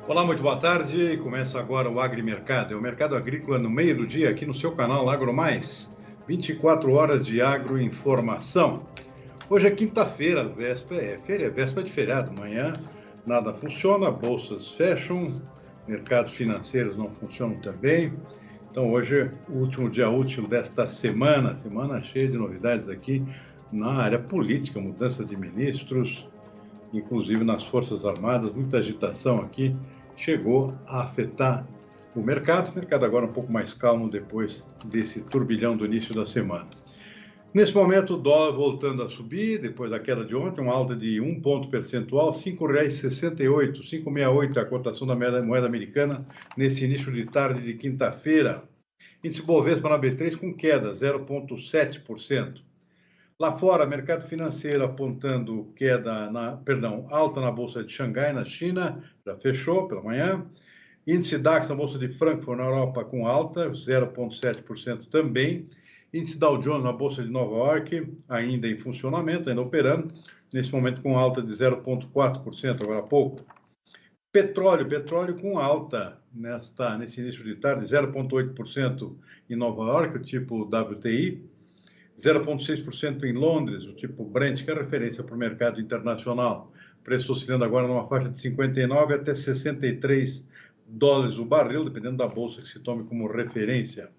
Olá, muito boa tarde. Começa agora o Agrimercado. É o mercado agrícola no meio do dia aqui no seu canal Agro Mais. 24 horas de agroinformação. Hoje é quinta-feira, véspera de feriado. Amanhã nada funciona, bolsas fecham, mercados financeiros não funcionam também. Então hoje é o último dia útil desta semana cheia de novidades aqui na área política, mudança de ministros, inclusive nas Forças Armadas, muita agitação aqui, chegou a afetar o mercado agora um pouco mais calmo depois desse turbilhão do início da semana. Nesse momento, o dólar voltando a subir, depois da queda de ontem, uma alta de 1 ponto percentual, R$ 5,68, 5,68 é a cotação da moeda americana nesse início de tarde de quinta-feira. Índice Bovespa na B3 com queda, 0,7%. Lá fora, mercado financeiro apontando alta na Bolsa de Xangai, na China, já fechou pela manhã. Índice DAX na Bolsa de Frankfurt, na Europa, com alta, 0,7% também. Índice Dow Jones na Bolsa de Nova York, ainda em funcionamento, ainda operando, nesse momento com alta de 0,4%, agora há pouco. Petróleo com alta nesse início de tarde, 0,8% em Nova York, o tipo WTI. 0,6% em Londres, o tipo Brent, que é referência para o mercado internacional. Preço oscilando agora numa faixa de 59 até 63 dólares o barril, dependendo da bolsa que se tome como referência.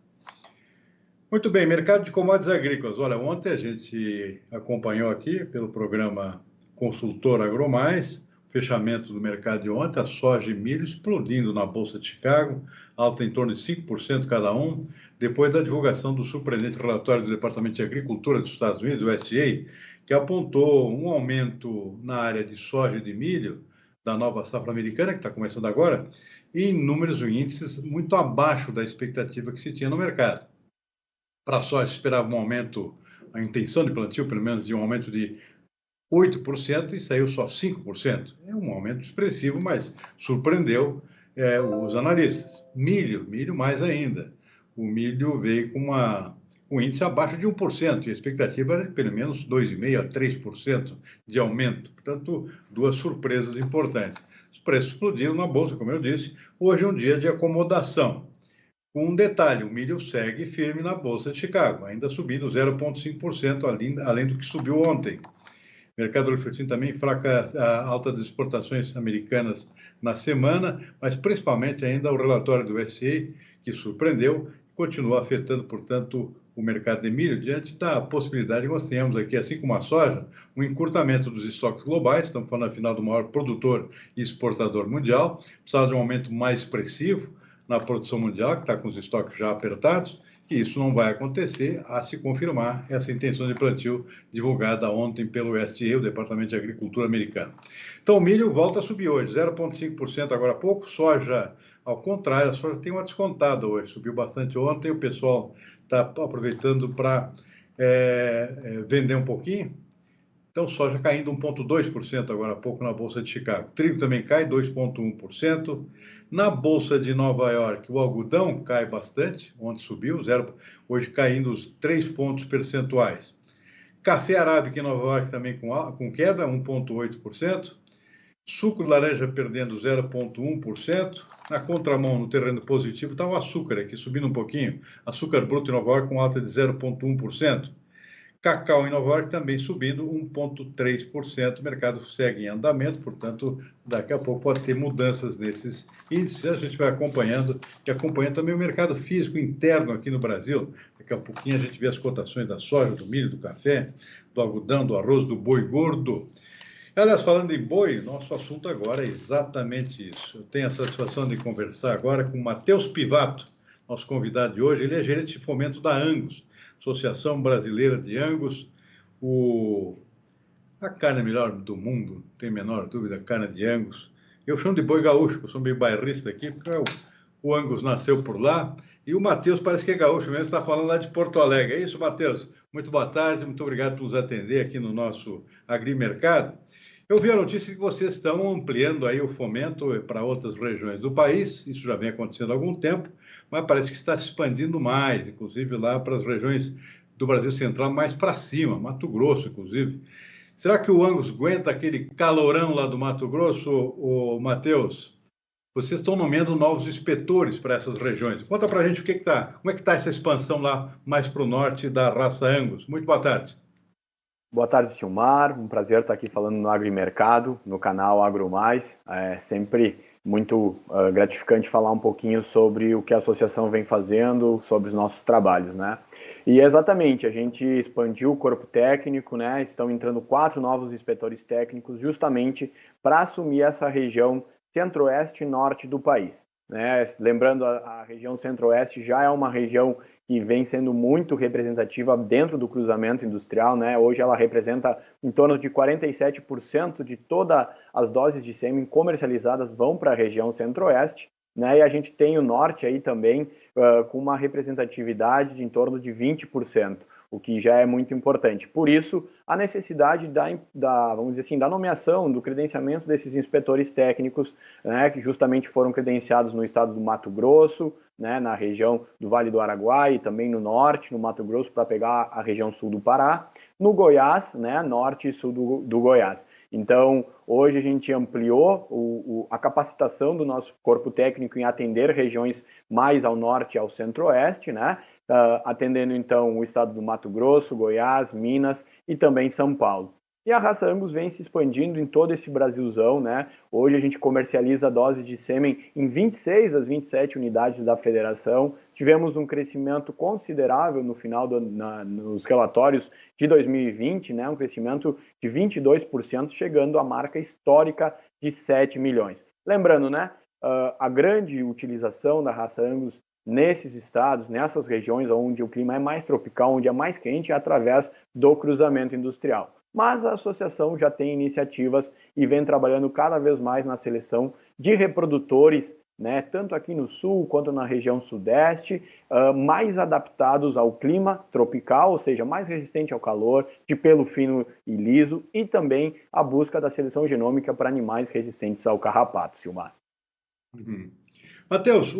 Muito bem, mercado de commodities agrícolas. Olha, ontem a gente acompanhou aqui pelo programa Consultor AgroMais, fechamento do mercado de ontem, a soja e milho explodindo na Bolsa de Chicago, alta em torno de 5% cada um, depois da divulgação do surpreendente relatório do Departamento de Agricultura dos Estados Unidos, do USDA, que apontou um aumento na área de soja e de milho da nova safra americana, que está começando agora, em números e índices muito abaixo da expectativa que se tinha no mercado. Para a soja, esperava um aumento, a intenção de plantio, pelo menos, de um aumento de 8% e saiu só 5%. É um aumento expressivo, mas surpreendeu os analistas. Milho mais ainda. O milho veio com um índice abaixo de 1%, e a expectativa era de pelo menos 2,5% a 3% de aumento. Portanto, duas surpresas importantes. Os preços explodiram na Bolsa, como eu disse. Hoje é um dia de acomodação. Com um detalhe, o milho segue firme na Bolsa de Chicago, ainda subindo 0,5%, além do que subiu ontem. Mercado refletindo também fraca alta das exportações americanas na semana, mas principalmente ainda o relatório do USDA, que surpreendeu, continua afetando, portanto, o mercado de milho, diante da possibilidade que nós tenhamos aqui, assim como a soja, um encurtamento dos estoques globais, estamos falando, afinal, do maior produtor e exportador mundial, precisava de um aumento mais expressivo na produção mundial, que está com os estoques já apertados, e isso não vai acontecer a se confirmar essa intenção de plantio divulgada ontem pelo USDA, o Departamento de Agricultura americano. Então, o milho volta a subir hoje, 0,5% agora há pouco, soja, ao contrário, a soja tem uma descontada hoje, subiu bastante ontem, o pessoal está aproveitando para vender um pouquinho. Então, soja caindo 1,2% agora há pouco na Bolsa de Chicago. Trigo também cai 2,1%. Na Bolsa de Nova York, o algodão cai bastante, ontem subiu, hoje caindo os 3 pontos percentuais. Café arábica em Nova York também com queda, 1,8%. Suco de laranja perdendo 0,1%. Na contramão, no terreno positivo, está o açúcar aqui subindo um pouquinho. Açúcar bruto em Nova York com alta de 0,1%. Cacau em Nova York também subindo 1,3%. O mercado segue em andamento, portanto, daqui a pouco pode ter mudanças nesses índices. A gente vai acompanhando, e acompanhando também o mercado físico interno aqui no Brasil. Daqui a pouquinho a gente vê as cotações da soja, do milho, do café, do algodão, do arroz, do boi gordo. Aliás, falando em boi, nosso assunto agora é exatamente isso. Eu tenho a satisfação de conversar agora com o Matheus Pivato, nosso convidado de hoje. Ele é gerente de fomento da Angus, Associação Brasileira de Angus, a carne melhor do mundo, não tem a menor dúvida, a carne de Angus. Eu chamo de boi gaúcho, eu sou meio bairrista aqui, porque o Angus nasceu por lá, e o Matheus parece que é gaúcho mesmo, está falando lá de Porto Alegre. É isso, Matheus? Muito boa tarde, muito obrigado por nos atender aqui no nosso Agrimercado. Eu vi a notícia que vocês estão ampliando aí o fomento para outras regiões do país, isso já vem acontecendo há algum tempo, mas parece que está se expandindo mais, inclusive lá para as regiões do Brasil Central, mais para cima, Mato Grosso, inclusive. Será que o Angus aguenta aquele calorão lá do Mato Grosso, o Matheus? vocês estão nomeando novos inspetores para essas regiões. Conta para a gente como é que está essa expansão lá mais para o norte da raça Angus. Muito boa tarde. Boa tarde, Silmar. Um prazer estar aqui falando no Agromercado, no canal Agro Mais. É sempre muito gratificante falar um pouquinho sobre o que a associação vem fazendo, sobre os nossos trabalhos, né? E exatamente, a gente expandiu o corpo técnico, né? Estão entrando 4 novos inspetores técnicos justamente para assumir essa região centro-oeste e norte do país, né? Lembrando, a região centro-oeste já é uma região que vem sendo muito representativa dentro do cruzamento industrial, né? Hoje ela representa em torno de 47% de todas as doses de sêmen comercializadas vão para a região centro-oeste, né? E a gente tem o norte aí também com uma representatividade de em torno de 20%, o que já é muito importante. Por isso, a necessidade vamos dizer assim, da nomeação, do credenciamento desses inspetores técnicos, né, que justamente foram credenciados no estado do Mato Grosso, né, na região do Vale do Araguaia e também no norte, no Mato Grosso, para pegar a região sul do Pará, no Goiás, né, norte e sul do Goiás. Então, hoje a gente ampliou a capacitação do nosso corpo técnico em atender regiões mais ao norte e ao centro-oeste, né, atendendo então o estado do Mato Grosso, Goiás, Minas e também São Paulo. E a raça Angus vem se expandindo em todo esse Brasilzão, né? Hoje a gente comercializa doses de sêmen em 26 das 27 unidades da federação. Tivemos um crescimento considerável no final nos relatórios de 2020, né? Um crescimento de 22%, chegando à marca histórica de 7 milhões. Lembrando, né? A grande utilização da raça Angus nesses estados, nessas regiões onde o clima é mais tropical, onde é mais quente, é através do cruzamento industrial. Mas a associação já tem iniciativas e vem trabalhando cada vez mais na seleção de reprodutores, né, tanto aqui no sul quanto na região sudeste, mais adaptados ao clima tropical, ou seja, mais resistente ao calor, de pelo fino e liso, e também a busca da seleção genômica para animais resistentes ao carrapato, Silmar. Uhum. Matheus,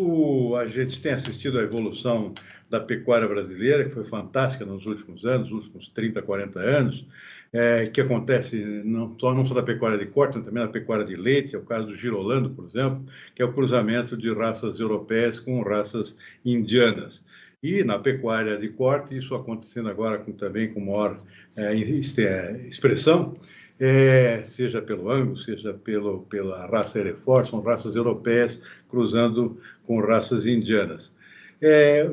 a gente tem assistido à evolução da pecuária brasileira, que foi fantástica nos últimos anos, nos últimos 30, 40 anos, que acontece não só da pecuária de corte, mas também da pecuária de leite, é o caso do girolando, por exemplo, que é o cruzamento de raças europeias com raças indianas. E na pecuária de corte, isso acontecendo agora também com maior expressão, seja pelo Angus, seja pela raça Hereford, são raças europeias cruzando com raças indianas.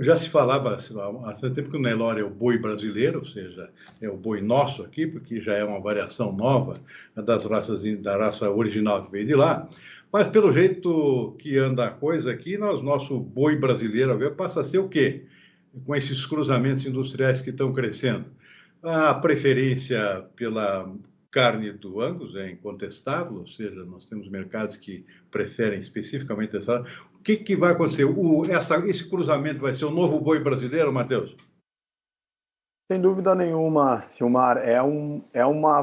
Já se falava há bastante tempo que o Nelore é o boi brasileiro, ou seja, é o boi nosso aqui, porque já é uma variação nova da raça original que veio de lá. Mas pelo jeito que anda a coisa aqui, nosso boi brasileiro passa a ser o quê? Com esses cruzamentos industriais que estão crescendo. A preferência pela carne do Angus é incontestável, ou seja, nós temos mercados que preferem especificamente essa. O que vai acontecer? Esse cruzamento vai ser o novo boi brasileiro, Matheus? Sem dúvida nenhuma, Silmar,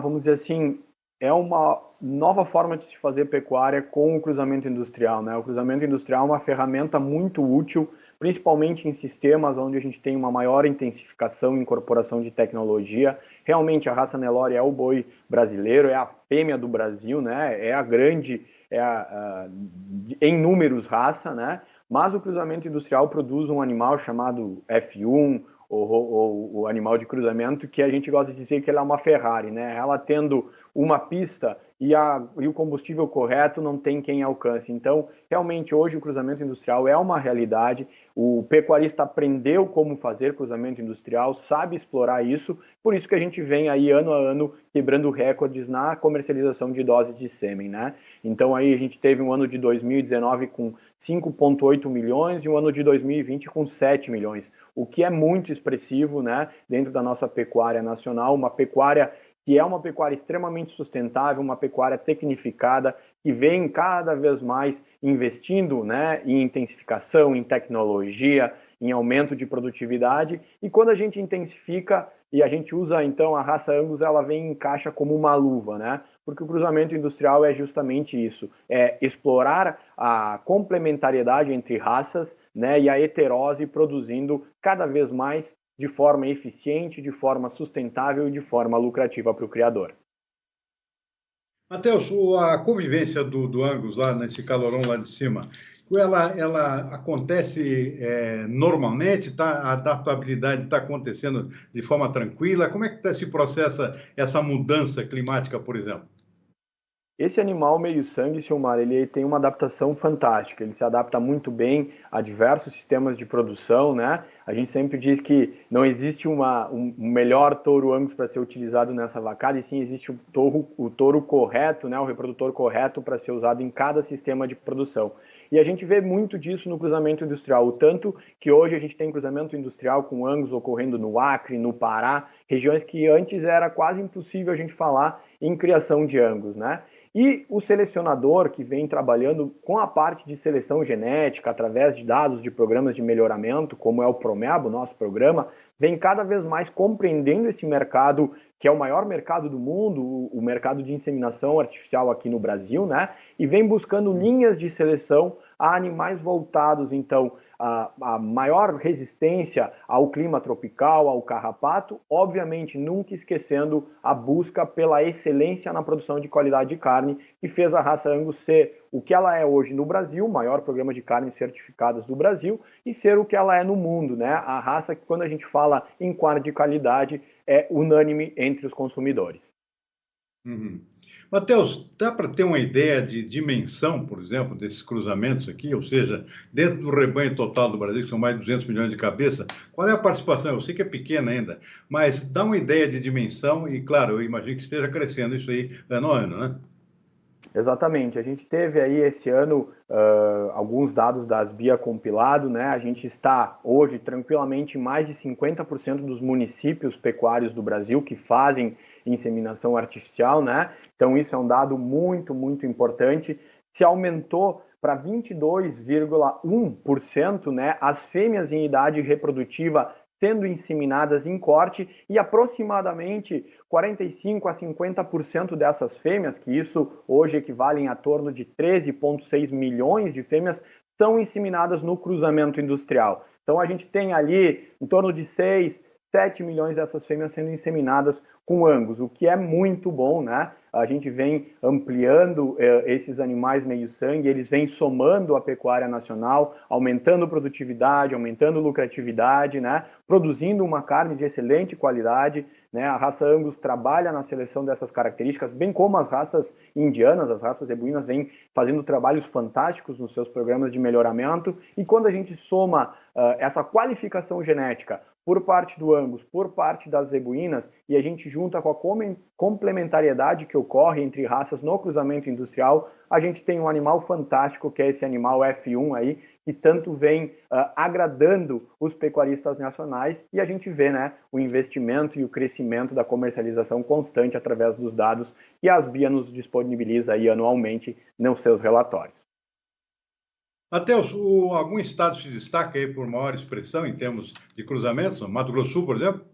vamos dizer assim, é uma nova forma de se fazer pecuária com o cruzamento industrial, né? O cruzamento industrial é uma ferramenta muito útil, principalmente em sistemas onde a gente tem uma maior intensificação e incorporação de tecnologia. Realmente a raça Nelore é o boi brasileiro, é a fêmea do Brasil, né? É a grande, em números raça, né? Mas o cruzamento industrial produz um animal chamado F1, ou o animal de cruzamento, que a gente gosta de dizer que ela é uma Ferrari, né? Ela tendo uma pista e o combustível correto, não tem quem alcance. Então, realmente, hoje o cruzamento industrial é uma realidade. O pecuarista aprendeu como fazer cruzamento industrial, sabe explorar isso, por isso que a gente vem aí ano a ano quebrando recordes na comercialização de doses de sêmen, né? Então, aí a gente teve um ano de 2019 com 5,8 milhões e um ano de 2020 com 7 milhões, o que é muito expressivo, né, dentro da nossa pecuária nacional, uma pecuária que é uma pecuária extremamente sustentável, uma pecuária tecnificada, que vem cada vez mais investindo, né, em intensificação, em tecnologia, em aumento de produtividade, e quando a gente intensifica e a gente usa então a raça Angus, ela vem em caixa como uma luva, né? Porque o cruzamento industrial é justamente isso, é explorar a complementariedade entre raças, né, e a heterose produzindo cada vez mais de forma eficiente, de forma sustentável e de forma lucrativa para o criador. Matheus, a convivência do Angus lá nesse calorão lá de cima, ela acontece normalmente? A adaptabilidade está acontecendo de forma tranquila? Como é que se processa essa mudança climática, por exemplo? Esse animal meio-sangue, Silmar, ele tem uma adaptação fantástica. Ele se adapta muito bem a diversos sistemas de produção, né? A gente sempre diz que não existe um melhor touro Angus para ser utilizado nessa vacada, e sim existe o touro correto, né? O reprodutor correto para ser usado em cada sistema de produção. E a gente vê muito disso no cruzamento industrial, o tanto que hoje a gente tem cruzamento industrial com Angus ocorrendo no Acre, no Pará, regiões que antes era quase impossível a gente falar em criação de Angus, né? E o selecionador que vem trabalhando com a parte de seleção genética, através de dados de programas de melhoramento, como é o Promebo, nosso programa, vem cada vez mais compreendendo esse mercado, que é o maior mercado do mundo, o mercado de inseminação artificial aqui no Brasil, né? E vem buscando linhas de seleção a animais voltados, então, a maior resistência ao clima tropical, ao carrapato, obviamente nunca esquecendo a busca pela excelência na produção de qualidade de carne, que fez a raça Angus ser o que ela é hoje no Brasil, o maior programa de carnes certificadas do Brasil, e ser o que ela é no mundo, né? A raça que, quando a gente fala em carne de qualidade, é unânime entre os consumidores. Uhum. Matheus, dá para ter uma ideia de dimensão, por exemplo, desses cruzamentos aqui? Ou seja, dentro do rebanho total do Brasil, que são mais de 200 milhões de cabeças, qual é a participação? Eu sei que é pequena ainda, mas dá uma ideia de dimensão e, claro, eu imagino que esteja crescendo isso aí ano a ano, né? Exatamente. A gente teve aí esse ano alguns dados das BIA compilado, né? A gente está hoje tranquilamente em mais de 50% dos municípios pecuários do Brasil que fazem inseminação artificial, né? Então isso é um dado muito, muito importante. Se aumentou para 22,1%, né, as fêmeas em idade reprodutiva sendo inseminadas em corte, e aproximadamente 45 a 50% dessas fêmeas, que isso hoje equivale a torno de 13,6 milhões de fêmeas, são inseminadas no cruzamento industrial. Então a gente tem ali em torno de 6, 7 milhões dessas fêmeas sendo inseminadas com Angus, o que é muito bom, né? A gente vem ampliando esses animais meio-sangue, eles vêm somando a pecuária nacional, aumentando produtividade, aumentando lucratividade, né? Produzindo uma carne de excelente qualidade, né? A raça Angus trabalha na seleção dessas características, bem como as raças indianas, as raças zebuínas vêm fazendo trabalhos fantásticos nos seus programas de melhoramento, e quando a gente soma essa qualificação genética por parte do Angus, por parte das zebuínas, e a gente junta com a complementariedade que ocorre entre raças no cruzamento industrial, a gente tem um animal fantástico, que é esse animal F1 aí, que tanto vem agradando os pecuaristas nacionais, e a gente vê, né, o investimento e o crescimento da comercialização constante através dos dados que a Asbia nos disponibiliza aí anualmente nos seus relatórios. Matheus, algum estado se destaca aí por maior expressão em termos de cruzamentos? Mato Grosso do Sul, por exemplo?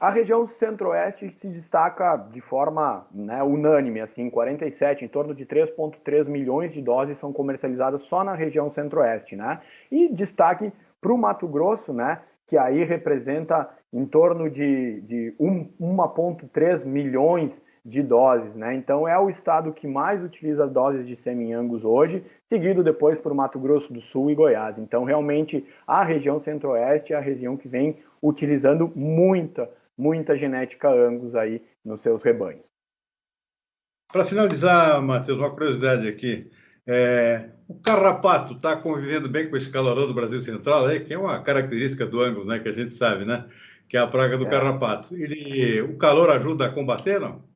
A região centro-oeste se destaca de forma, né, unânime, assim, 47, em torno de 3,3 milhões de doses são comercializadas só na região centro-oeste, né? E destaque para o Mato Grosso, né, que aí representa em torno de 1,3 milhões de doses, né? Então é o estado que mais utiliza doses de semi-Angus hoje, seguido depois por Mato Grosso do Sul e Goiás. Então realmente a região centro-oeste é a região que vem utilizando muita genética Angus aí nos seus rebanhos. Para finalizar, Matheus, uma curiosidade aqui. O carrapato está convivendo bem com esse calorão do Brasil Central, aí, que é uma característica do Angus, né, que a gente sabe, né? Que é a praga do carrapato. O calor ajuda a combater, não?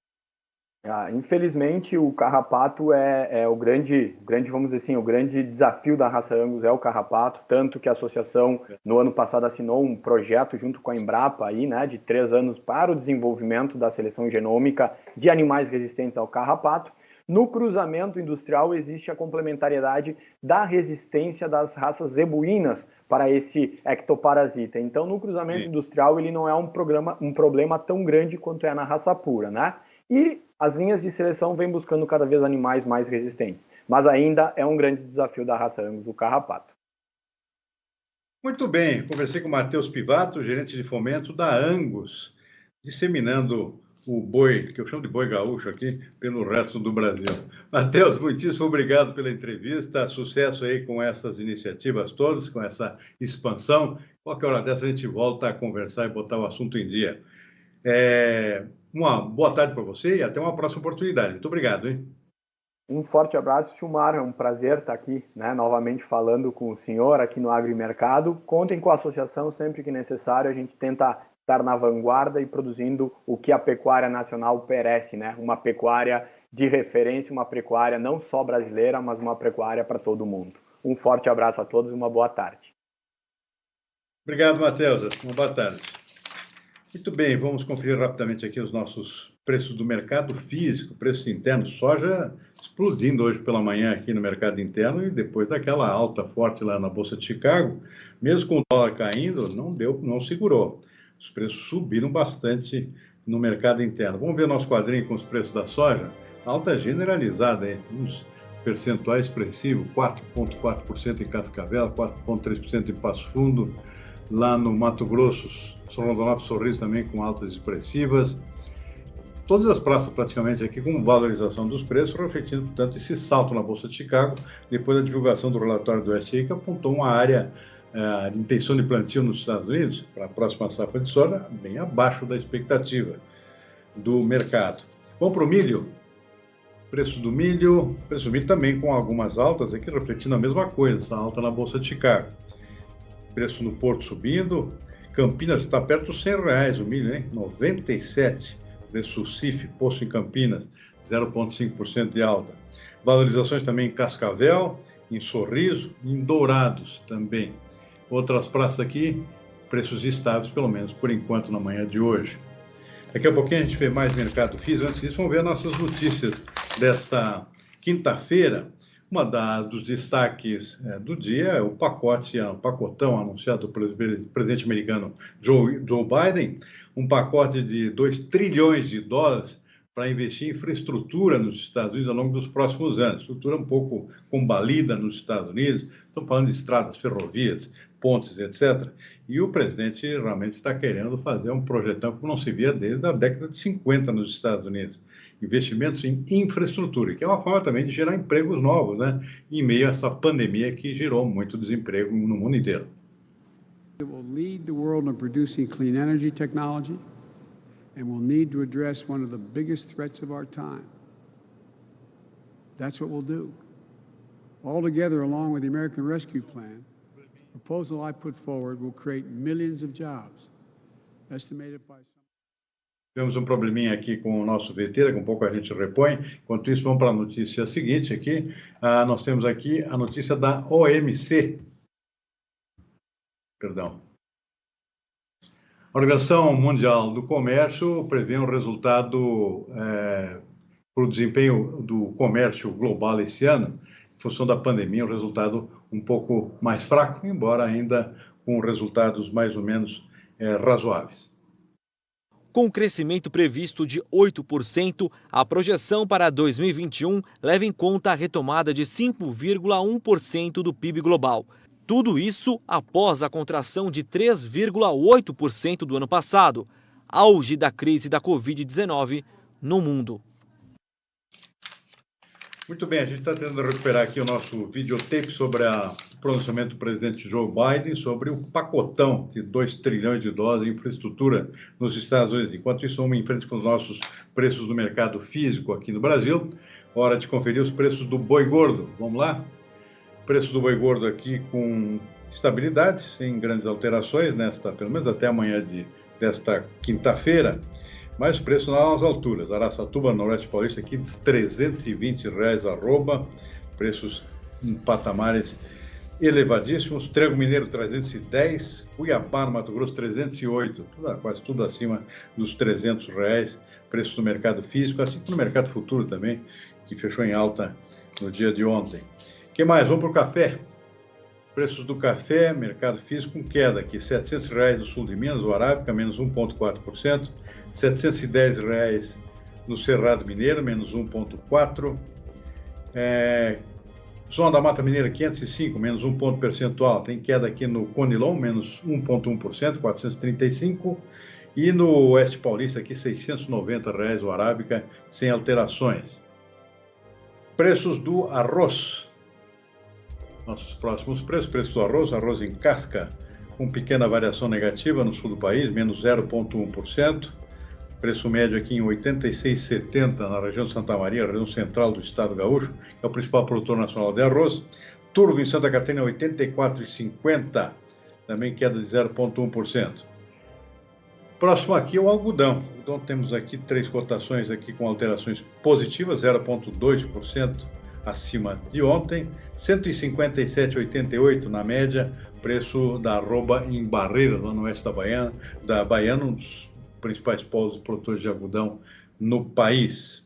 Infelizmente, o carrapato é o grande, vamos dizer assim, o grande desafio da raça Angus é o carrapato, tanto que a associação no ano passado assinou um projeto junto com a Embrapa aí, né, de 3 anos para o desenvolvimento da seleção genômica de animais resistentes ao carrapato. No cruzamento industrial existe a complementariedade da resistência das raças zebuínas para esse ectoparasita. Então, no cruzamento industrial ele não é um problema tão grande quanto é na raça pura, né? E as linhas de seleção vêm buscando cada vez animais mais resistentes. Mas ainda é um grande desafio da raça Angus, o carrapato. Muito bem, conversei com o Matheus Pivato, gerente de fomento da Angus, disseminando o boi, que eu chamo de boi gaúcho aqui, pelo resto do Brasil. Matheus, muitíssimo obrigado pela entrevista, sucesso aí com essas iniciativas todas, com essa expansão. Qualquer hora dessa a gente volta a conversar e botar o assunto em dia. Uma boa tarde para você e até uma próxima oportunidade. Muito obrigado, hein? Um forte abraço, Silmar. É um prazer estar aqui, novamente falando com o senhor aqui no Agro e Mercado. Contem com a associação sempre que necessário. A gente tenta estar na vanguarda e produzindo o que a pecuária nacional merece, uma pecuária de referência, uma pecuária não só brasileira, mas uma pecuária para todo mundo. Um forte abraço a todos e uma boa tarde. Obrigado, Matheus. Uma boa tarde. Muito bem, vamos conferir rapidamente aqui os nossos preços do mercado físico, preço interno, soja explodindo hoje pela manhã aqui no mercado interno e depois daquela alta forte lá na Bolsa de Chicago, mesmo com o dólar caindo, não segurou. Os preços subiram bastante no mercado interno. Vamos ver nosso quadrinho com os preços da soja. Alta generalizada, uns percentuais expressivos, 4,4% em Cascavel, 4,3% em Passo Fundo, lá no Mato Grosso, São Rondonópolis, Sorriso também com altas expressivas. Todas as praças praticamente aqui com valorização dos preços, refletindo, portanto, esse salto na Bolsa de Chicago, depois da divulgação do relatório do SI, que apontou uma área de intenção de plantio nos Estados Unidos, para a próxima safra de soja, bem abaixo da expectativa do mercado. Vamos para o milho. Preço do milho também com algumas altas aqui, refletindo a mesma coisa, essa alta na Bolsa de Chicago. Preço no Porto subindo, Campinas está perto dos R$100 o milho, hein? 97. Preço CIF, posto em Campinas, 0,5% de alta. Valorizações também em Cascavel, em Sorriso, em Dourados também. Outras praças aqui, preços estáveis, pelo menos por enquanto, na manhã de hoje. Daqui a pouquinho a gente vê mais mercado físico. Antes disso, vamos ver nossas notícias desta quinta-feira. Dos destaques do dia é o pacotão anunciado pelo presidente americano Joe Biden, um pacote de 2 trilhões de dólares para investir em infraestrutura nos Estados Unidos ao longo dos próximos anos. Estrutura um pouco combalida nos Estados Unidos, estamos falando de estradas, ferrovias, pontes, etc. E o presidente realmente está querendo fazer um projetão como não se via desde a década de 50 nos Estados Unidos. Investimentos em infraestrutura, que é uma forma também de gerar empregos novos, em meio a essa pandemia que gerou muito desemprego no mundo inteiro. It will lead the world in producing clean energy technology and will need to address one of the biggest threats of our time. That's what we'll do. All together, along with the American Rescue Plan, the proposal I put forward will create millions of jobs, estimated by some. Tivemos um probleminha aqui com o nosso VT, daqui a pouco a gente repõe. Enquanto isso, vamos para a notícia seguinte aqui. Nós temos aqui a notícia da OMC. Perdão. A Organização Mundial do Comércio prevê um resultado para o desempenho do comércio global esse ano, em função da pandemia, um resultado um pouco mais fraco, embora ainda com resultados mais ou menos razoáveis. Com o crescimento previsto de 8%, a projeção para 2021 leva em conta a retomada de 5,1% do PIB global. Tudo isso após a contração de 3,8% do ano passado, auge da crise da Covid-19 no mundo. Muito bem, a gente está tentando recuperar aqui o nosso videotape sobre o pronunciamento do presidente Joe Biden sobre o pacotão de 2 trilhões de dólares em infraestrutura nos Estados Unidos. Enquanto isso, vamos em frente com os nossos preços do mercado físico aqui no Brasil. Hora de conferir os preços do boi gordo. Vamos lá? Preço do boi gordo aqui com estabilidade, sem grandes alterações, pelo menos até amanhã desta quinta-feira. Mas o preço nas alturas. Araçatuba, Noroeste Paulista, aqui de R$320 arroba, preços em patamares elevadíssimos. Trigo Mineiro, 310, Cuiabá, no Mato Grosso, 308, quase tudo acima dos R$300, preços do mercado físico, assim como no mercado futuro também, que fechou em alta no dia de ontem. O que mais? Vamos para o café. Preços do café, mercado físico com queda aqui, R$700 no sul de Minas, o Arábica, menos 1,4%. R$710 no Cerrado Mineiro, menos 1,4%. Zona da Mata Mineira, 505, menos 1 ponto percentual. Tem queda aqui no Conilon, menos 1,1%, 435. E no Oeste Paulista, aqui, R$ 690 o arábica, sem alterações. Preços do arroz. Nossos próximos preços. Preço do arroz em casca, com pequena variação negativa no sul do país, menos 0,1%. Preço médio aqui em R$ 86,70 na região de Santa Maria, região central do estado gaúcho, que é o principal produtor nacional de arroz. Turvo em Santa Catarina, R$ 84,50, também queda de 0,1%. Próximo aqui é o algodão. Então temos aqui 3 cotações aqui com alterações positivas, 0,2% acima de ontem, R$ 157,88 na média, preço da arroba em Barreiras, lá no oeste da Baiana, um dos principais polos de produtores de algodão no país.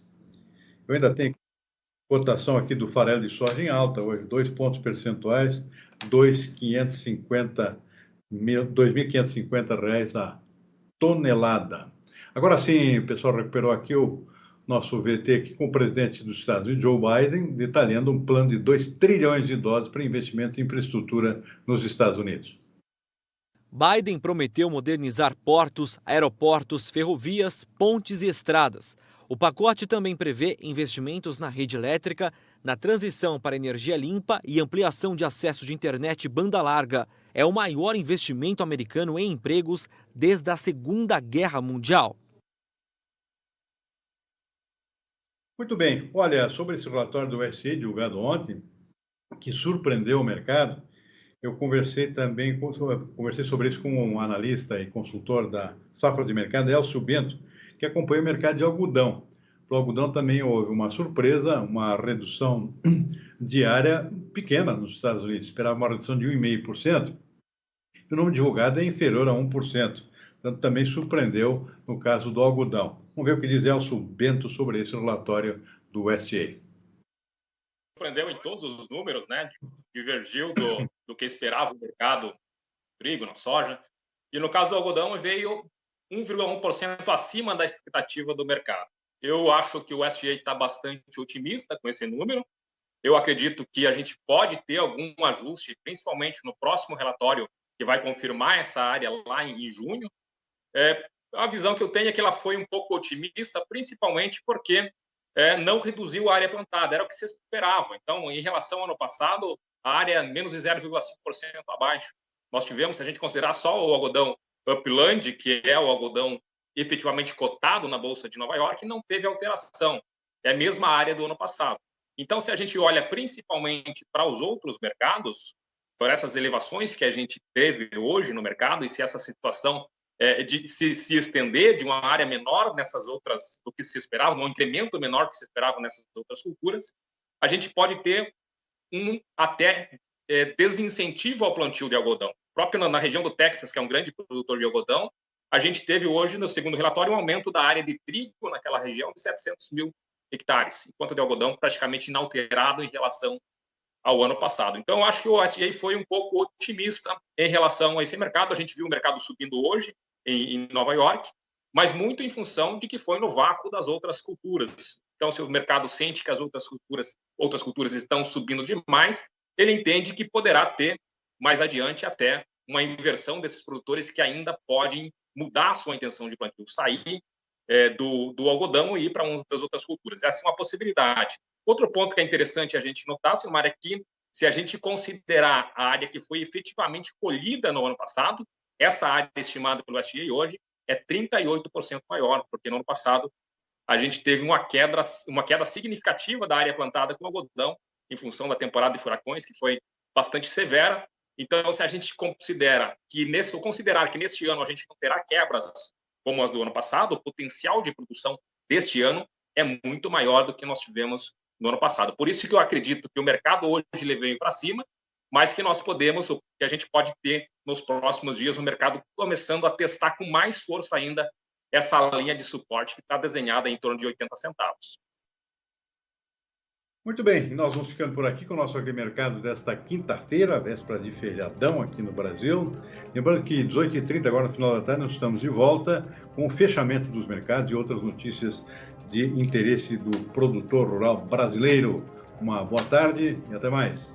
Eu ainda tenho cotação aqui do farelo de soja em alta hoje, 2 pontos percentuais, R$ 2.550 a tonelada. Agora sim, o pessoal recuperou aqui o nosso VT aqui com o presidente dos Estados Unidos, Joe Biden, detalhando um plano de $2 trilhões para investimentos em infraestrutura nos Estados Unidos. Biden prometeu modernizar portos, aeroportos, ferrovias, pontes e estradas. O pacote também prevê investimentos na rede elétrica, na transição para energia limpa e ampliação de acesso de internet banda larga. É o maior investimento americano em empregos desde a Segunda Guerra Mundial. Muito bem. Olha, sobre esse relatório do USDA divulgado ontem, que surpreendeu o mercado, eu conversei sobre isso com um analista e consultor da safra de mercado, Elcio Bento, que acompanha o mercado de algodão. Para o algodão também houve uma surpresa, uma redução diária pequena nos Estados Unidos. Esperava uma redução de 1,5%. O número divulgado é inferior a 1%. Portanto, também surpreendeu no caso do algodão. Vamos ver o que diz Elcio Bento sobre esse relatório do USDA. Surpreendeu em todos os números, né? Divergiu do que esperava o mercado, trigo, na soja. E no caso do algodão, veio 1,1% acima da expectativa do mercado. Eu acho que o USDA está bastante otimista com esse número. Eu acredito que a gente pode ter algum ajuste, principalmente no próximo relatório, que vai confirmar essa área lá em junho. A visão que eu tenho é que ela foi um pouco otimista, principalmente porque não reduziu a área plantada, era o que se esperava. Então, em relação ao ano passado, a área menos de 0,5% abaixo. Nós tivemos, se a gente considerar só o algodão Upland, que é o algodão efetivamente cotado na Bolsa de Nova York, não teve alteração. É a mesma área do ano passado. Então, se a gente olha principalmente para os outros mercados, por essas elevações que a gente teve hoje no mercado, e se essa situação de se estender de uma área menor nessas outras, do que se esperava, um incremento menor que se esperava nessas outras culturas, a gente pode ter até desincentivo ao plantio de algodão. Próprio na região do Texas, que é um grande produtor de algodão, a gente teve hoje, no segundo relatório, um aumento da área de trigo naquela região de 700 mil hectares, enquanto de algodão praticamente inalterado em relação ao ano passado. Então, eu acho que o USDA foi um pouco otimista em relação a esse mercado. A gente viu o mercado subindo hoje em Nova York, mas muito em função de que foi no vácuo das outras culturas. Então, se o mercado sente que as outras culturas estão subindo demais, ele entende que poderá ter, mais adiante, até uma inversão desses produtores que ainda podem mudar a sua intenção de plantio, sair do algodão e ir para uma das outras culturas. Essa é uma possibilidade. Outro ponto que é interessante a gente notar, Silmar, é que se a gente considerar a área que foi efetivamente colhida no ano passado, essa área estimada pelo USDA hoje é 38% maior, porque no ano passado a gente teve uma queda significativa da área plantada com algodão em função da temporada de furacões, que foi bastante severa. Então, se a gente considerar que neste ano a gente não terá quebras como as do ano passado, o potencial de produção deste ano é muito maior do que nós tivemos no ano passado. Por isso que eu acredito que o mercado hoje veio para cima, mas que que a gente pode ter nos próximos dias o mercado começando a testar com mais força ainda essa linha de suporte que está desenhada em torno de 80 centavos. Muito bem, nós vamos ficando por aqui com o nosso agrimercado desta quinta-feira, véspera de feriadão aqui no Brasil. Lembrando que 18h30, agora no final da tarde, nós estamos de volta com o fechamento dos mercados e outras notícias de interesse do produtor rural brasileiro. Uma boa tarde e até mais.